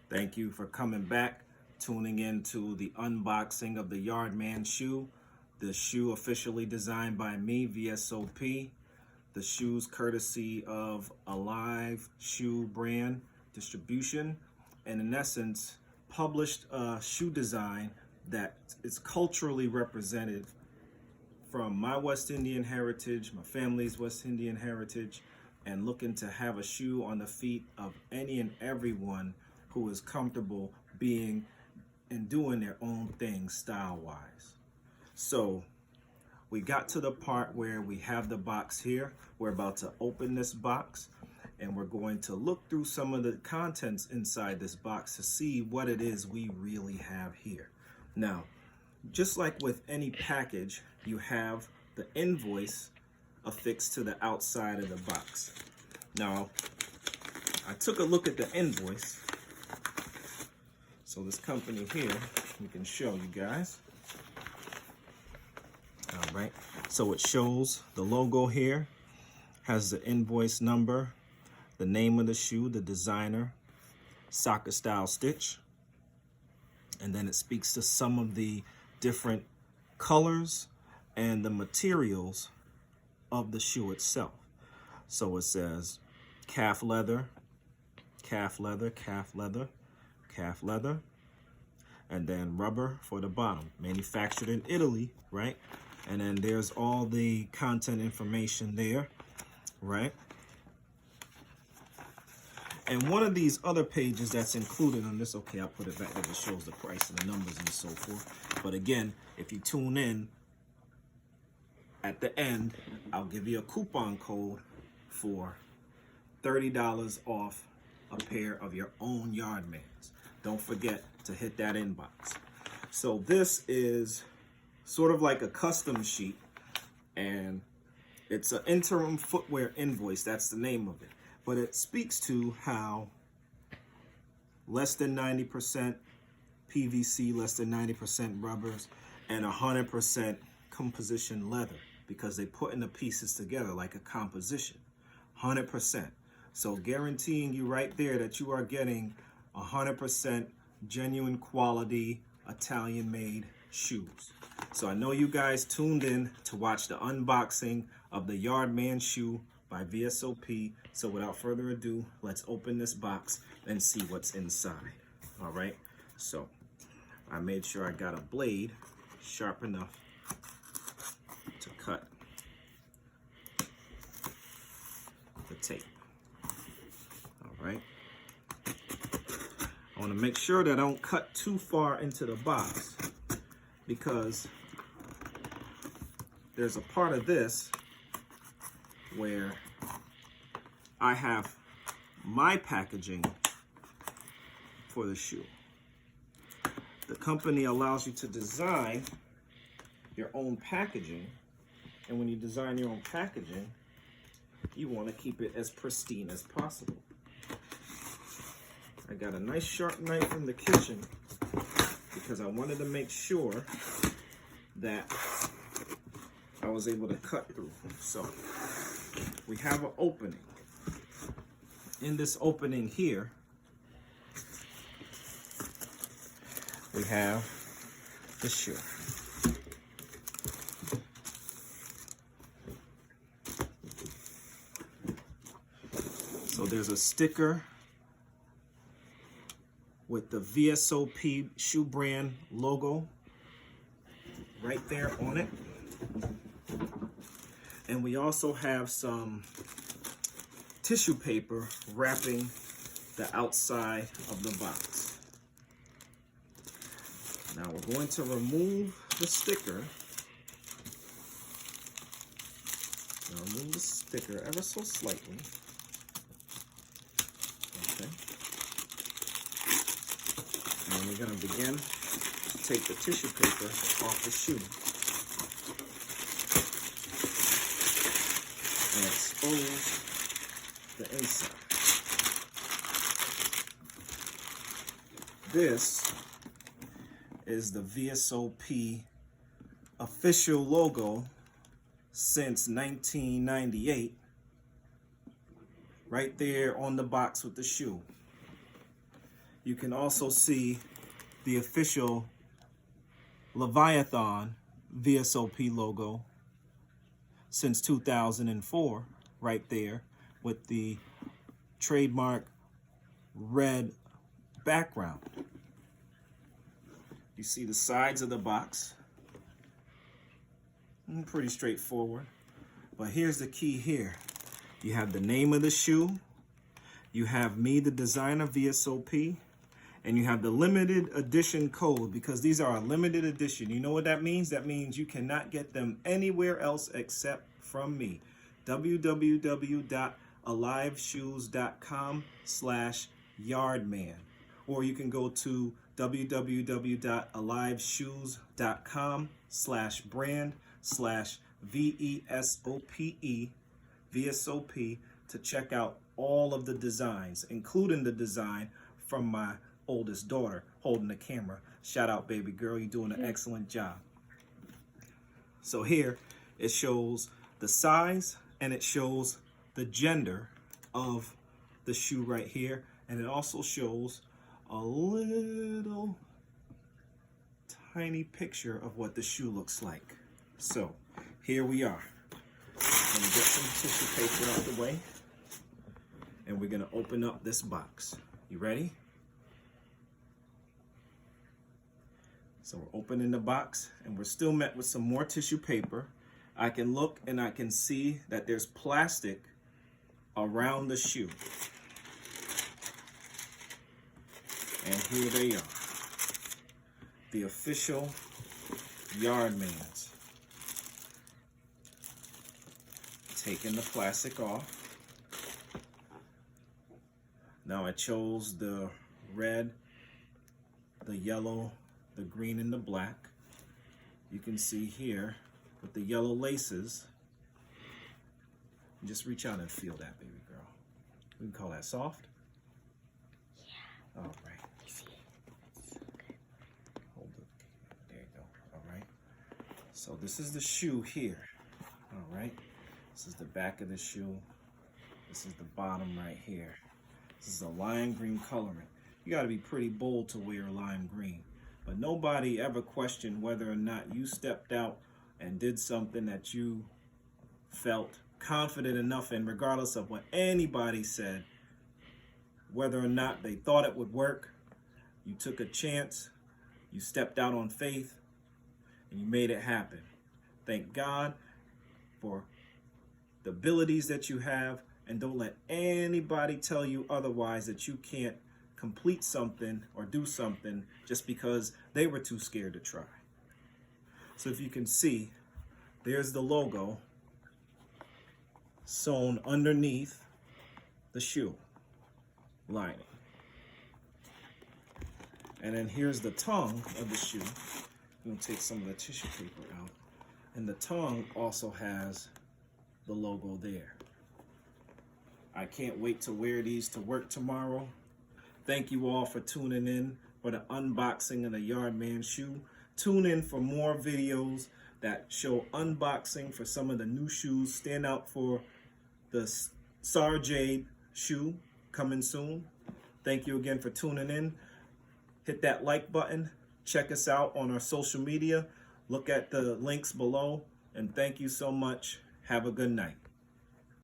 Thank you for coming back, tuning in to the unboxing of the Yardman shoe. The shoe officially designed by me, Vesope. The shoes courtesy of Alive Shoe Brand Distribution. And in essence, published a shoe design that is culturally represented from my West Indian heritage, my family's West Indian heritage, and looking to have a shoe on the feet of any and everyone who is comfortable being and doing their own thing style-wise. So we got to the part where we have the box here. We're about to open this box and we're going to look through some of the contents inside this box to see what it is we really have here. Now, just like with any package, you have the invoice affixed to the outside of the box. Now, I took a look at the invoice. So this company here, we can show you guys. All right, so it shows the logo here, has the invoice number, the name of the shoe, the designer, soccer style stitch, and then it speaks to some of the different colors and the materials of the shoe itself. So it says calf leather, calf leather, calf leather, calf leather, and then rubber for the bottom. Manufactured in Italy, right? And then there's all the content information there, right? And one of these other pages that's included on this, okay, I'll put it back there, it shows the price and the numbers and so forth. But again, if you tune in, at the end, I'll give you a coupon code for $30 off a pair of your own Yardmans. Don't forget to hit that inbox. So this is sort of like a custom sheet, and it's an interim footwear invoice. That's the name of it. But it speaks to how less than 90% PVC, less than 90% rubbers, and 100% composition leather, because they put in the pieces together like a composition, 100%. So guaranteeing you right there that you are getting 100% genuine quality Italian-made shoes. So I know you guys tuned in to watch the unboxing of the Yardman shoe by Vesope. So without further ado, let's open this box and see what's inside. All right, so I made sure I got a blade sharp enough to cut the tape. All right, I want to make sure that I don't cut too far into the box, because there's a part of this where I have my packaging for the shoe. The company allows you to design your own packaging, and when you design your own packaging, you want to keep it as pristine as possible. I got a nice sharp knife in the kitchen because I wanted to make sure that I was able to cut through. So we have an opening. In this opening here, we have the shoe. So there's a sticker with the Vesope shoe brand logo right there on it. And we also have some tissue paper wrapping the outside of the box. Now we're going to remove the sticker. Now remove the sticker ever so slightly. Okay. And we're going to begin to take the tissue paper off the shoe and expose the inside. This is the Vesope official logo since 1998, right there on the box with the shoe. you can also see the official Leviathan Vesope logo since 2004 right there with the trademark red background. You see the sides of the box. Pretty straightforward. But here's the key here. You have the name of the shoe. You have me, the designer, Vesope. And you have the limited edition code, because these are a limited edition. You know what that means? That means you cannot get them anywhere else except from me. www.aliveshoes.com/Yardman. Or you can go to www.aliveshoes.com/brand/VESOPE, Vesope, to check out all of the designs, including the design from my oldest daughter holding the camera. Shout out, baby girl, you're doing an excellent job. So here it shows the size and it shows the gender of the shoe right here, and it also shows a little tiny picture of what the shoe looks like. So here we are. I'm gonna get some tissue paper out the way, and we're gonna open up this box. You ready? So we're opening the box, and we're still met with some more tissue paper. I can look and I can see that there's plastic around the shoe. And here they are, the official Yardmans. Taking the plastic off. Now I chose the red, the yellow, the green, and the black. You can see here with the yellow laces. Just reach out and feel that, baby girl. We can call that soft. Yeah. All right. You see it? It's so good. Hold it. There you go. All right. So this is the shoe here. All right. This is the back of the shoe. This is the bottom right here. This is a lime green coloring. You got to be pretty bold to wear lime green. But nobody ever questioned whether or not you stepped out and did something that you felt confident enough in, regardless of what anybody said, whether or not they thought it would work. You took a chance, you stepped out on faith, and you made it happen. Thank God for the abilities that you have, and don't let anybody tell you otherwise, that you can't complete something or do something just because they were too scared to try. So if you can see, there's the logo sewn underneath the shoe lining. And then here's the tongue of the shoe. I'm going to take some of the tissue paper out. And the tongue also has the logo there. I can't wait to wear these to work tomorrow. Thank you all for tuning in for the unboxing of the Yardman shoe. Tune in for more videos that show unboxing for some of the new shoes. Stand out for the Sarjade shoe coming soon. Thank you again for tuning in. Hit that like button. Check us out on our social media. Look at the links below. And thank you so much. Have a good night.